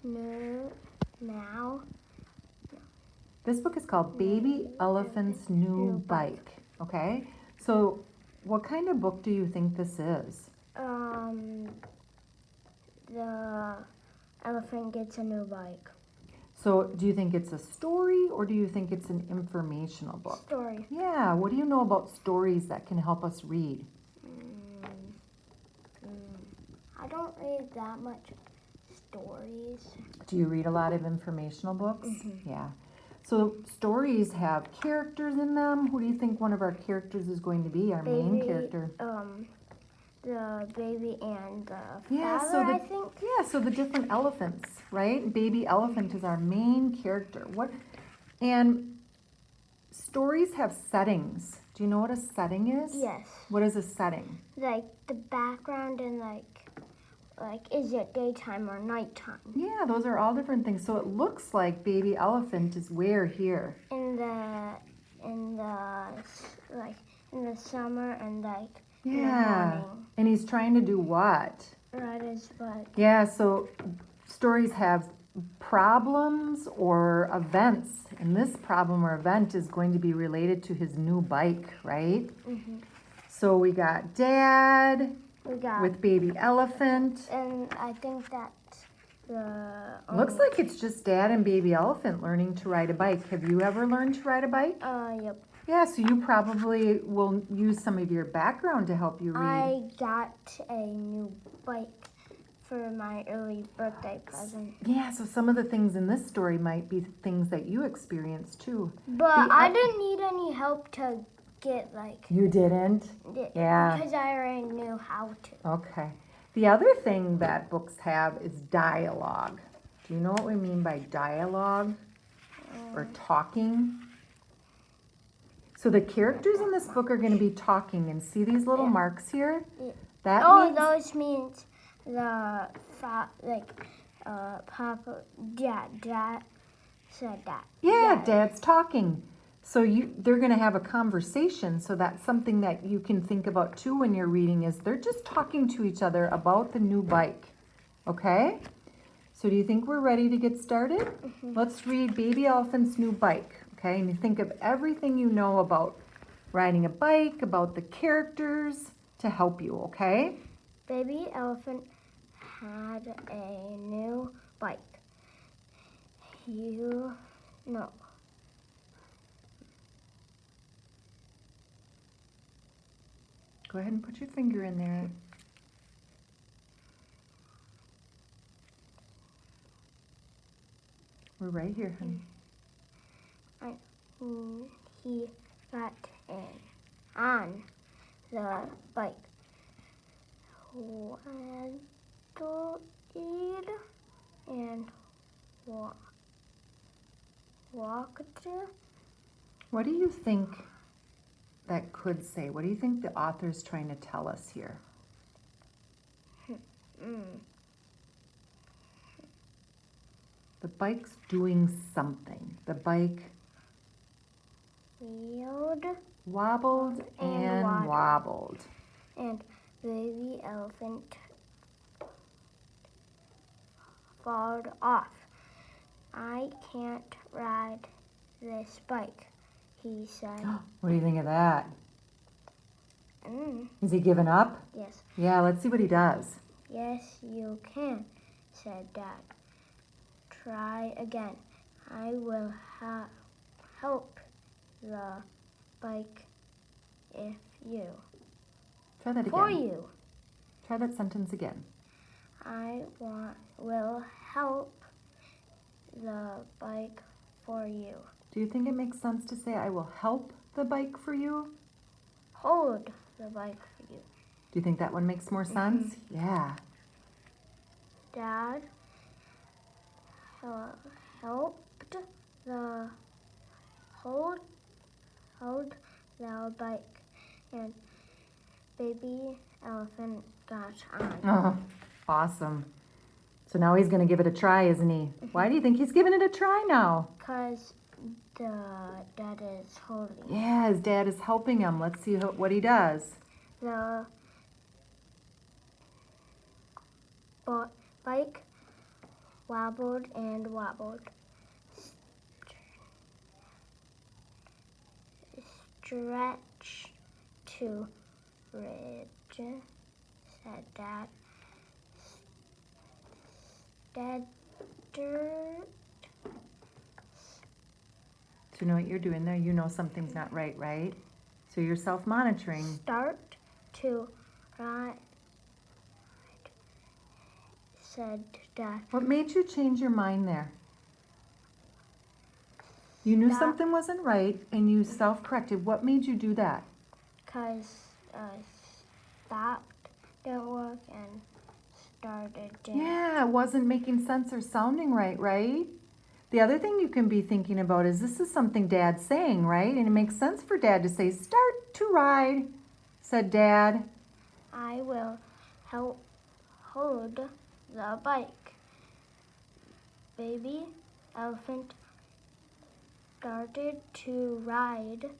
No, now. This book is called Baby Elephant's New Bike. Okay, so what kind of book do you think this is? The elephant gets a new bike. So do you think it's a story or do you think it's an informational book? Story. Yeah, what do you know about stories that can help us read? I don't read that much stories. Do you read a lot of informational books? Yeah. So stories have characters in them. Who do you think one of our characters is going to be, our main character? The baby and the Yeah, father, I think. Yeah, so the different elephants, right? Baby elephant is our main character. And stories have settings. Do you know what a setting is? Yes. What is a setting? Like the background and like is it daytime or nighttime? Yeah, those are all different things. So it looks like baby elephant is where here? In the summer and in the morning. And he's trying to do what? Ride his bike. Yeah, so stories have problems or events, and this problem or event is going to be related to his new bike, right? So we got Dad with baby elephant. And I think that's the... Looks like it's just Dad and baby elephant learning to ride a bike. Have you ever learned to ride a bike? Yep. Yeah, so you probably will use some of your background to help you read. I got a new bike for my early birthday present. Yeah, so some of the things in this story might be things that you experienced too. But I didn't need any help to get You didn't? Yeah. Because I already knew how to. Okay. The other thing that books have is dialogue. Do you know what we mean by dialogue or talking? So the characters in this book are going to be talking, and see these little marks here? That means... those means the Papa, Dad said that. Yeah, Dad's talking. So they're going to have a conversation. So that's something that you can think about too when you're reading, is they're just talking to each other about the new bike. Okay? So do you think we're ready to get started? Let's read Baby Elephant's New Bike. Okay? And you think of everything you know about riding a bike, about the characters to help you. Okay? Baby Elephant had a new bike. Go ahead and put your finger in there. We're right here, honey. He got on the bike. Went to eat and walked. What do you think that could say? What do you think the author's trying to tell us here? The bike's doing something. The bike wobbled and wobbled. And baby elephant falls off. I can't ride this bike, he said. What do you think of that? Is he giving up? Yes. Yeah, let's see what he does. Yes, you can, said Dad. Try again. I will help the bike if you. Try that again. For you. Try that sentence again. I will help the bike for you. Do you think it makes sense to say, I will help the bike for you? Hold the bike for you. Do you think that one makes more sense? Yeah. Dad helped the hold the bike, and baby elephant got on. Oh, awesome. So now he's going to give it a try, isn't he? Why do you think he's giving it a try now? Because the dad is holding. Yeah, his dad is helping him. Let's see what he does. The bike wobbled and wobbled. Stretch to ridge, said Dad. Steadier. Do you know what you're doing there? You know something's not right, right? So you're self-monitoring. Start to ride, said Dad. What made you change your mind there? You knew Stop. something wasn't right and you self-corrected. What made you do that? Because stopped, didn't work, and started to. Yeah, it wasn't making sense or sounding right, right? The other thing you can be thinking about is this is something Dad's saying, right? And it makes sense for Dad to say, start to ride, said Dad. I will help hold the bike. Baby elephant started to ride.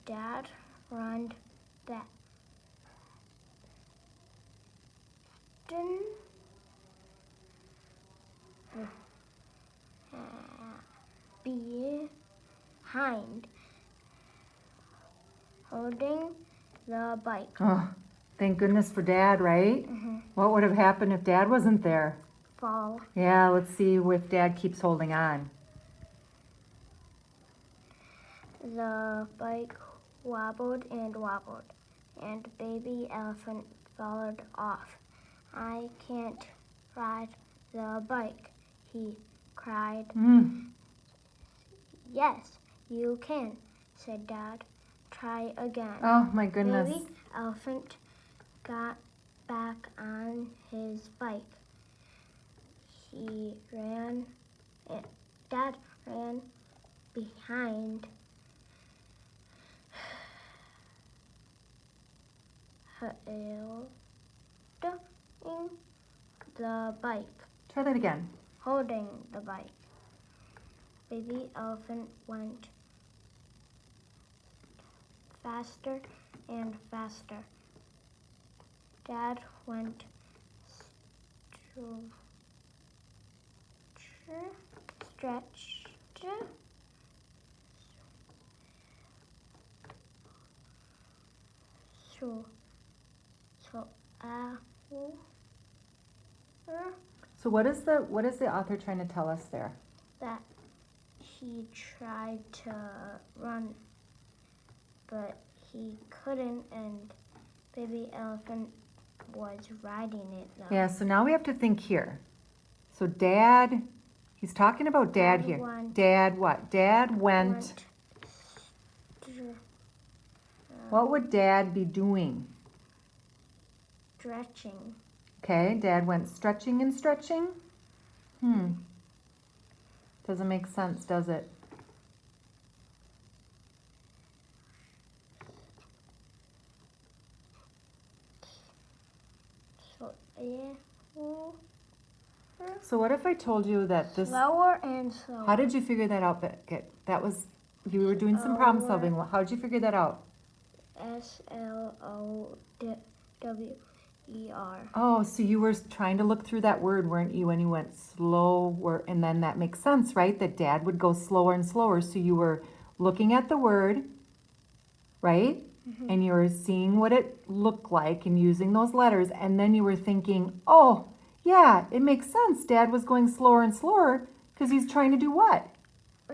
Dad ran back. Then behind, holding the bike. Oh, thank goodness for Dad, right? What would have happened if Dad wasn't there? Fall. Yeah, let's see if Dad keeps holding on. The bike wobbled, and baby elephant followed off. I can't ride the bike, he cried. Yes, you can, said Dad. Try again. Oh my goodness. Baby elephant got back on his bike. He ran, Dad ran behind, holding the bike. Try that again. Holding the bike. Baby elephant went faster and faster. Dad went stretched So what is the author trying to tell us there? that he tried to run, but he couldn't, and baby elephant was riding it though. Yeah, so now we have to think here. So Dad, he's talking about Dad here. Dad what? Dad went. What would Dad be doing? Stretching. Okay, Dad went stretching and stretching. Doesn't make sense, does it? So yeah. So what if I told you that this... Slower and slower. How did you figure that out, Beckett? That was... You were doing some problem solving. How did you figure that out? SLOWER. Oh, so you were trying to look through that word, weren't you, when you went slower, and then that makes sense, right? That Dad would go slower and slower. So you were looking at the word, right? And you were seeing what it looked like and using those letters, and then you were thinking, oh, yeah, it makes sense. Dad was going slower and slower because he's trying to do what?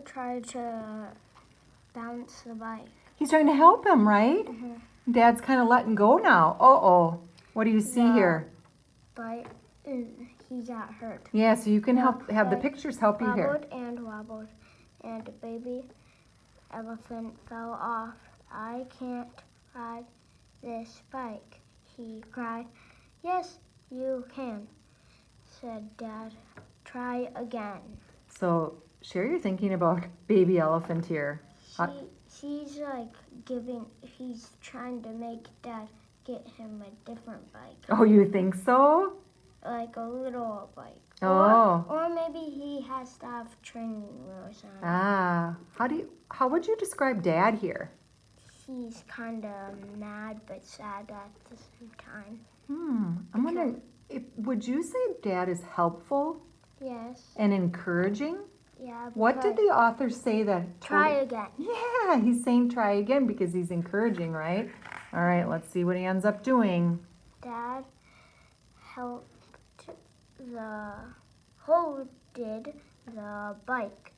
Try to bounce the bike. He's trying to help him, right? Dad's kind of letting go now. Uh-oh. What do you see here? But he got hurt. Yeah, so you can help have the pictures help you here. Wobbled, and baby elephant fell off. I can't ride this bike, he cried. Yes, you can, said Dad. Try again. So share your thinking about baby elephant here. He's he's trying to make Dad get him a different bike. Oh, you think so? Like a little bike. Oh. Or maybe he has to have training wheels on. Ah. How would you describe Dad here? He's kind of mad but sad at the same time. I'm wondering, would you say Dad is helpful Yes. and encouraging? Yeah. What did because- the author say that? Try again. Yeah, he's saying try again because he's encouraging, right? All right, let's see what he ends up doing. Dad holded the bike.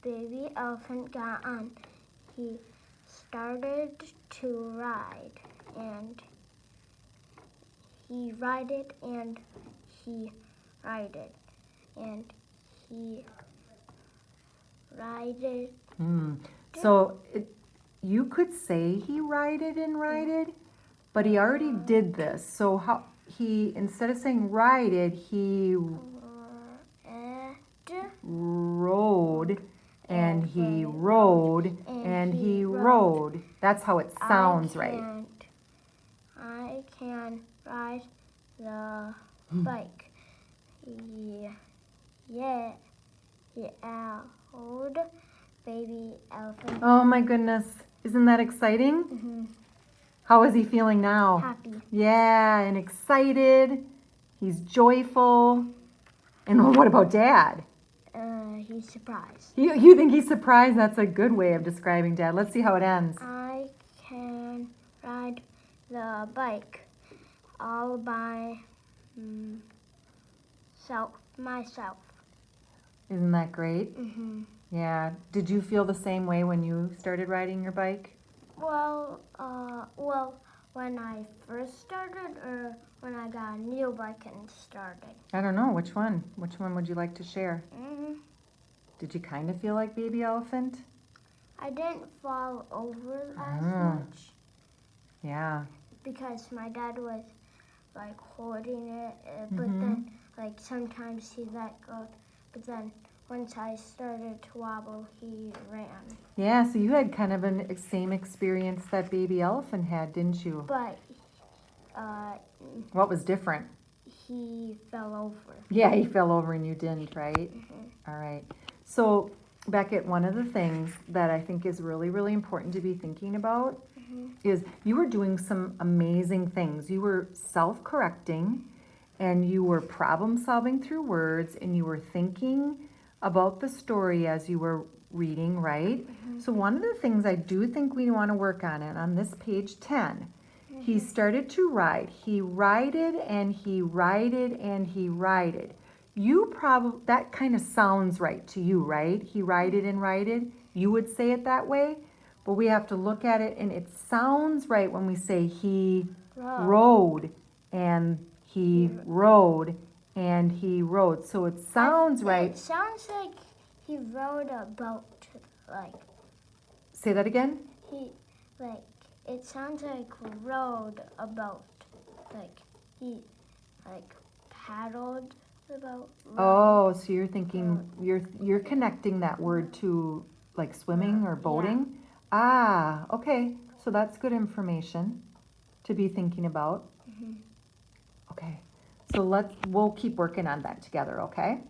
Baby elephant got on. He started to ride, and he rided, and he rided, and he rided. So you could say he rided and rided, but he already did this. So how he, instead of saying rided, he rode and he rode and he rode. That's how it sounds, right? I can ride the bike. Yeah, old baby elephant. Oh my goodness. Isn't that exciting? How is he feeling now? Happy. Yeah, and excited. He's joyful. And what about Dad? He's surprised. You think he's surprised? That's a good way of describing Dad. Let's see how it ends. I can ride the bike all by myself. Isn't that great? Mm-hmm. Yeah. Did you feel the same way when you started riding your bike? Well, when I first started, or when I got a new bike and started. I don't know. Which one? Which one would you like to share? Mm-hmm. Did you kind of feel like Baby Elephant? I didn't fall over as Ah. much Yeah. because my dad was like holding it, but Mhm. then like sometimes he let go. But then once I started to wobble, he ran. Yeah, so you had kind of a same experience that Baby Elephant had, didn't you? But What was different? he fell over. Yeah, he fell over and you didn't, right? Mhm. All right. So, Beckett, one of the things that I think is really, really important to be thinking about is you were doing some amazing things. You were self-correcting and you were problem solving through words and you were thinking about the story as you were reading, right? So one of the things I do think we want to work on it on this page 10, he started to ride. He rided and he rided and he rided. You probably, that kind of sounds right to you, right? He rided and rided. You would say it that way, but we have to look at it and it sounds right when we say he rode and he rode and he rode. So it sounds right. It sounds like he rode a boat. Like Say that again. it sounds like rode a boat. Like he paddled the boat. Oh, so you're thinking you're connecting that word to like swimming or boating? Ah, okay. So that's good information to be thinking about. Okay. So we'll keep working on that together, okay?